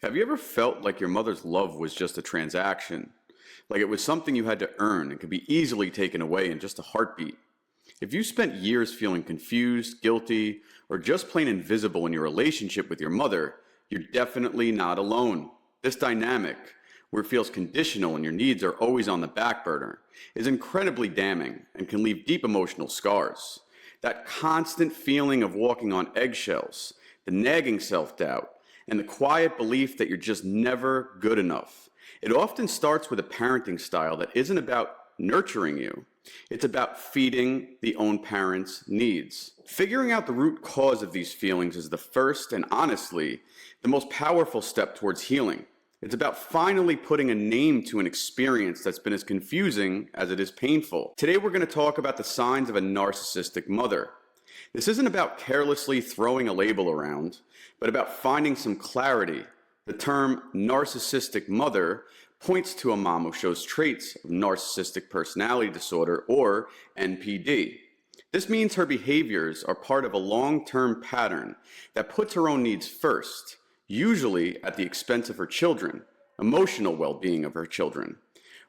Have you ever felt like your mother's love was just a transaction? Like it was something you had to earn and could be easily taken away in just a heartbeat? If you spent years feeling confused, guilty, or just plain invisible in your relationship with your mother, you're definitely not alone. This dynamic, where it feels conditional and your needs are always on the back burner, is incredibly damning and can leave deep emotional scars. That constant feeling of walking on eggshells, the nagging self-doubt, and the quiet belief that you're just never good enough. It often starts with a parenting style that isn't about nurturing you. It's about feeding the own parent's needs. Figuring out the root cause of these feelings is the first and honestly the most powerful step towards healing. It's about finally putting a name to an experience that's been as confusing as it is painful. Today we're going to talk about the signs of a narcissistic mother. This isn't about carelessly throwing a label around, but about finding some clarity. The term narcissistic mother points to a mom who shows traits of narcissistic personality disorder, or NPD. This means her behaviors are part of a long-term pattern that puts her own needs first, usually at the expense of her children, emotional well-being of her children.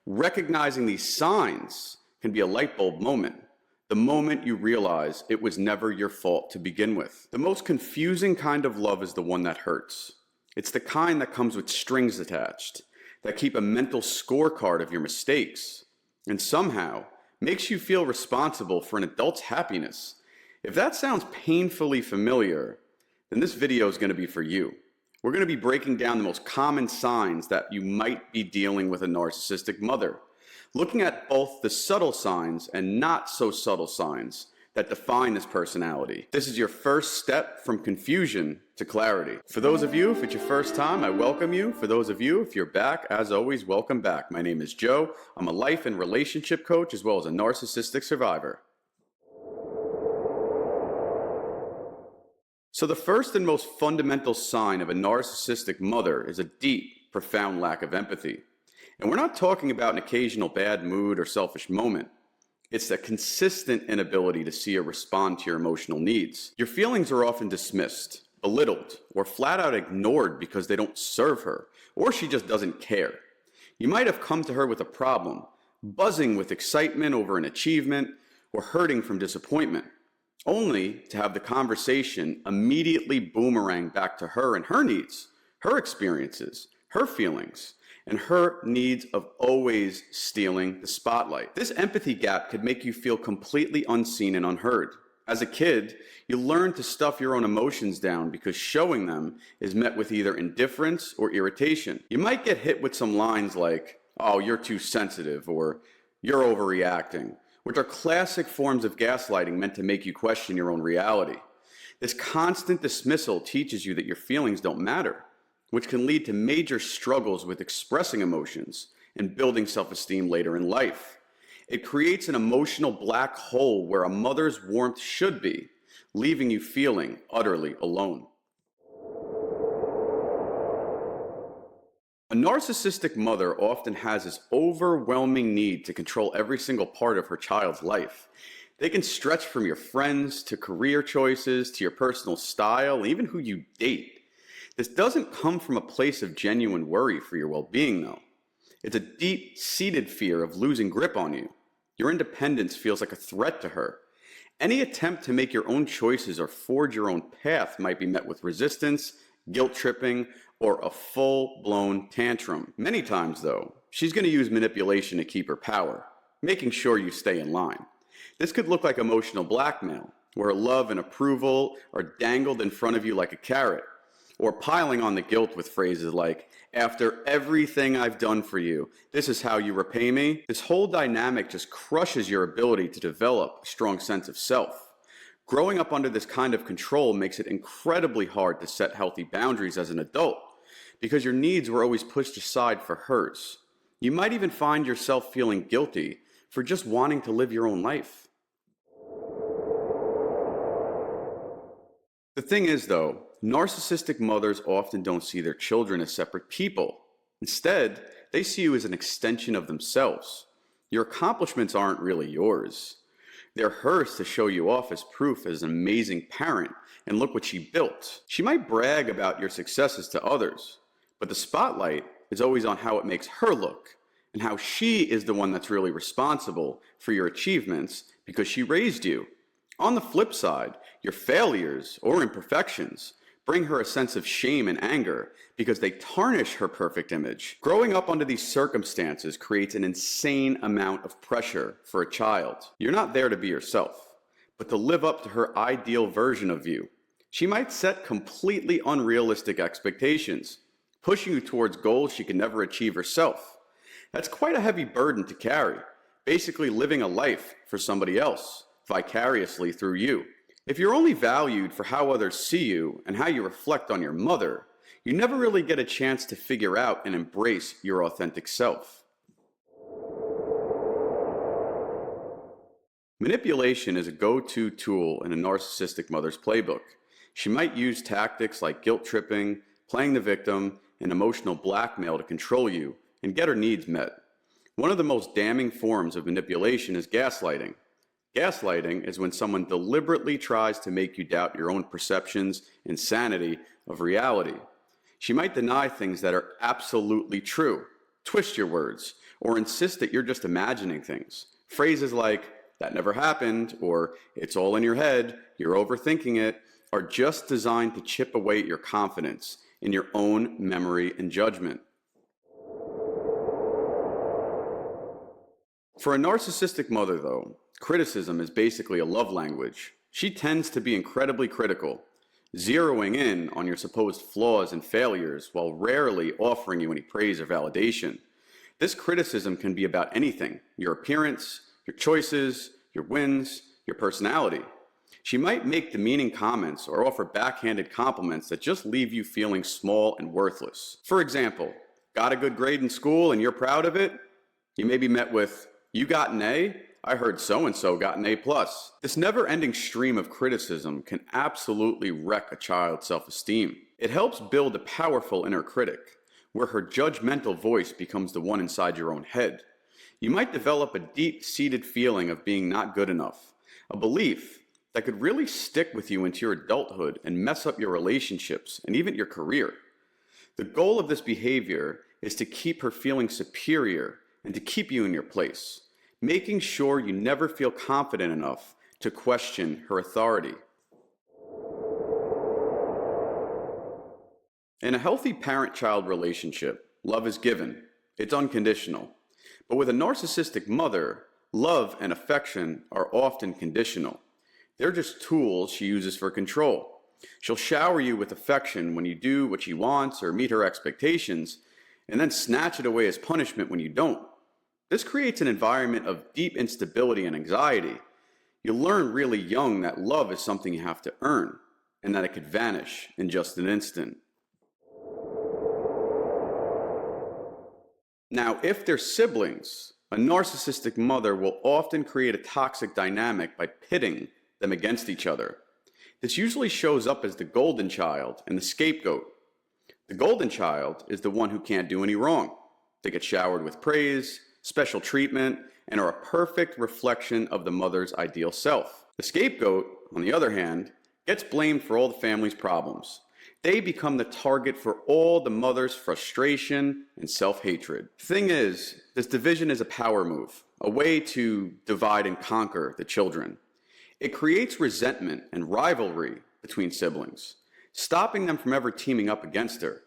Recognizing these signs can be a light bulb moment. The moment you realize it was never your fault to begin with. The most confusing kind of love is the one that hurts. It's the kind that comes with strings attached, that keep a mental scorecard of your mistakes, and somehow makes you feel responsible for an adult's happiness. If that sounds painfully familiar, then this video is going to be for you. We're going to be breaking down the most common signs that you might be dealing with a narcissistic mother, looking at both the subtle signs and not so subtle signs that define this personality. This is your first step from confusion to clarity. For those of you, if it's your first time, I welcome you. For those of you, if you're back, as always, welcome back. My name is Joe. I'm a life and relationship coach as well as a narcissistic survivor. So the first and most fundamental sign of a narcissistic mother is a deep, profound lack of empathy. And we're not talking about an occasional bad mood or selfish moment. It's a consistent inability to see or respond to your emotional needs. Your feelings are often dismissed, belittled, or flat out ignored because they don't serve her, or she just doesn't care. You might have come to her with a problem, buzzing with excitement over an achievement, or hurting from disappointment, only to have the conversation immediately boomerang back to her and her needs, her experiences, her feelings, and her needs of always stealing the spotlight. This empathy gap could make you feel completely unseen and unheard. As a kid, you learn to stuff your own emotions down because showing them is met with either indifference or irritation. You might get hit with some lines like, "Oh, you're too sensitive," or "You're overreacting," which are classic forms of gaslighting meant to make you question your own reality. This constant dismissal teaches you that your feelings don't matter, which can lead to major struggles with expressing emotions and building self-esteem later in life. It creates an emotional black hole where a mother's warmth should be, leaving you feeling utterly alone. A narcissistic mother often has this overwhelming need to control every single part of her child's life. They can stretch from your friends to career choices to your personal style, even who you date. This doesn't come from a place of genuine worry for your well-being, though. It's a deep-seated fear of losing grip on you. Your independence feels like a threat to her. Any attempt to make your own choices or forge your own path might be met with resistance, guilt-tripping, or a full-blown tantrum. Many times, though, she's going to use manipulation to keep her power, making sure you stay in line. This could look like emotional blackmail, where love and approval are dangled in front of you like a carrot, or piling on the guilt with phrases like, "After everything I've done for you, this is how you repay me." This whole dynamic just crushes your ability to develop a strong sense of self. Growing up under this kind of control makes it incredibly hard to set healthy boundaries as an adult, because your needs were always pushed aside for hers. You might even find yourself feeling guilty for just wanting to live your own life. The thing is, though, narcissistic mothers often don't see their children as separate people. Instead, they see you as an extension of themselves. Your accomplishments aren't really yours. They're hers to show you off as proof as an amazing parent, and look what she built. She might brag about your successes to others, But the spotlight is always on how it makes her look and how she is the one that's really responsible for your achievements because she raised you. On the flip side, your failures or imperfections bring her a sense of shame and anger because they tarnish her perfect image. Growing up under these circumstances creates an insane amount of pressure for a child. You're not there to be yourself, but to live up to her ideal version of you. She might set completely unrealistic expectations, pushing you towards goals she can never achieve herself. That's quite a heavy burden to carry, basically living a life for somebody else, vicariously through you. If you're only valued for how others see you and how you reflect on your mother, you never really get a chance to figure out and embrace your authentic self. Manipulation is a go-to tool in a narcissistic mother's playbook. She might use tactics like guilt tripping, playing the victim, and emotional blackmail to control you and get her needs met. One of the most damning forms of manipulation is gaslighting. Gaslighting is when someone deliberately tries to make you doubt your own perceptions and sanity of reality. She might deny things that are absolutely true, twist your words, or insist that you're just imagining things. Phrases like, "that never happened," or "it's all in your head, you're overthinking it," are just designed to chip away at your confidence in your own memory and judgment. For a narcissistic mother, though, criticism is basically a love language. She tends to be incredibly critical, zeroing in on your supposed flaws and failures while rarely offering you any praise or validation. This criticism can be about anything: your appearance, your choices, your wins, your personality. She might make demeaning comments or offer backhanded compliments that just leave you feeling small and worthless. For example, got a good grade in school and you're proud of it? You may be met with, "You got an A? I heard so-and-so got an A+." This never-ending stream of criticism can absolutely wreck a child's self-esteem. It helps build a powerful inner critic, where her judgmental voice becomes the one inside your own head. You might develop a deep-seated feeling of being not good enough, a belief that could really stick with you into your adulthood and mess up your relationships and even your career. The goal of this behavior is to keep her feeling superior and to keep you in your place, making sure you never feel confident enough to question her authority. In a healthy parent-child relationship, love is given. It's unconditional. But with a narcissistic mother, love and affection are often conditional. They're just tools she uses for control. She'll shower you with affection when you do what she wants or meet her expectations, and then snatch it away as punishment when you don't. This creates an environment of deep instability and anxiety. You'll learn really young that love is something you have to earn, and that it could vanish in just an instant. Now, if they're siblings, a narcissistic mother will often create a toxic dynamic by pitting them against each other. This usually shows up as the golden child and the scapegoat. The golden child is the one who can't do any wrong. They get showered with praise, special treatment, and are a perfect reflection of the mother's ideal self. The scapegoat, on the other hand, gets blamed for all the family's problems. They become the target for all the mother's frustration and self-hatred. The thing is, this division is a power move, a way to divide and conquer the children. It creates resentment and rivalry between siblings, stopping them from ever teaming up against her.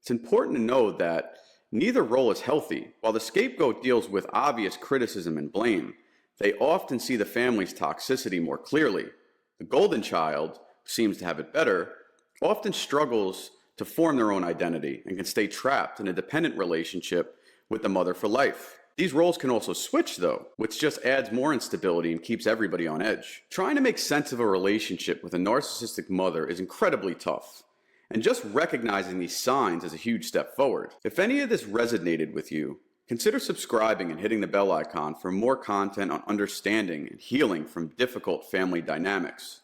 It's important to know that neither role is healthy. While the scapegoat deals with obvious criticism and blame, they often see the family's toxicity more clearly. The golden child, who seems to have it better, often struggles to form their own identity and can stay trapped in a dependent relationship with the mother for life. These roles can also switch, though, which just adds more instability and keeps everybody on edge. Trying to make sense of a relationship with a narcissistic mother is incredibly tough. And just recognizing these signs is a huge step forward. If any of this resonated with you, consider subscribing and hitting the bell icon for more content on understanding and healing from difficult family dynamics.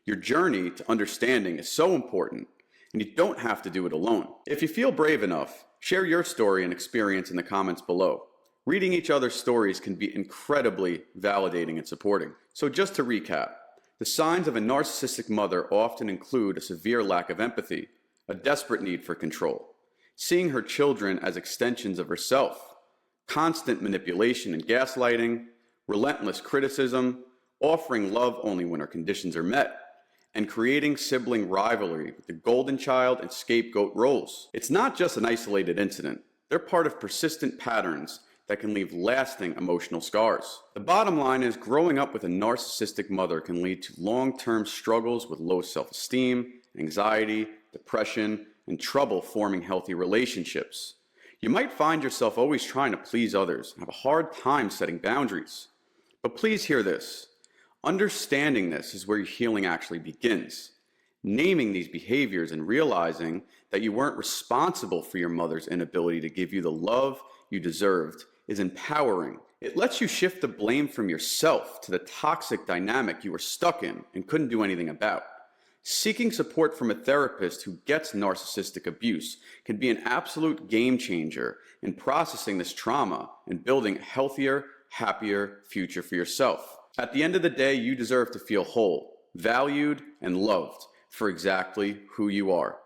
Your journey to understanding is so important, and you don't have to do it alone. If you feel brave enough, share your story and experience in the comments below. Reading each other's stories can be incredibly validating and supporting. So just to recap, the signs of a narcissistic mother often include a severe lack of empathy, a desperate need for control, seeing her children as extensions of herself, constant manipulation and gaslighting, relentless criticism, offering love only when her conditions are met, and creating sibling rivalry with the golden child and scapegoat roles. It's not just an isolated incident. They're part of persistent patterns that can leave lasting emotional scars. The bottom line is, growing up with a narcissistic mother can lead to long-term struggles with low self-esteem, anxiety, depression, and trouble forming healthy relationships. You might find yourself always trying to please others and have a hard time setting boundaries. But please hear this. Understanding this is where your healing actually begins. Naming these behaviors and realizing that you weren't responsible for your mother's inability to give you the love you deserved is empowering. It lets you shift the blame from yourself to the toxic dynamic you were stuck in and couldn't do anything about. Seeking support from a therapist who gets narcissistic abuse can be an absolute game changer in processing this trauma and building a healthier, happier future for yourself. At the end of the day, you deserve to feel whole, valued, and loved for exactly who you are.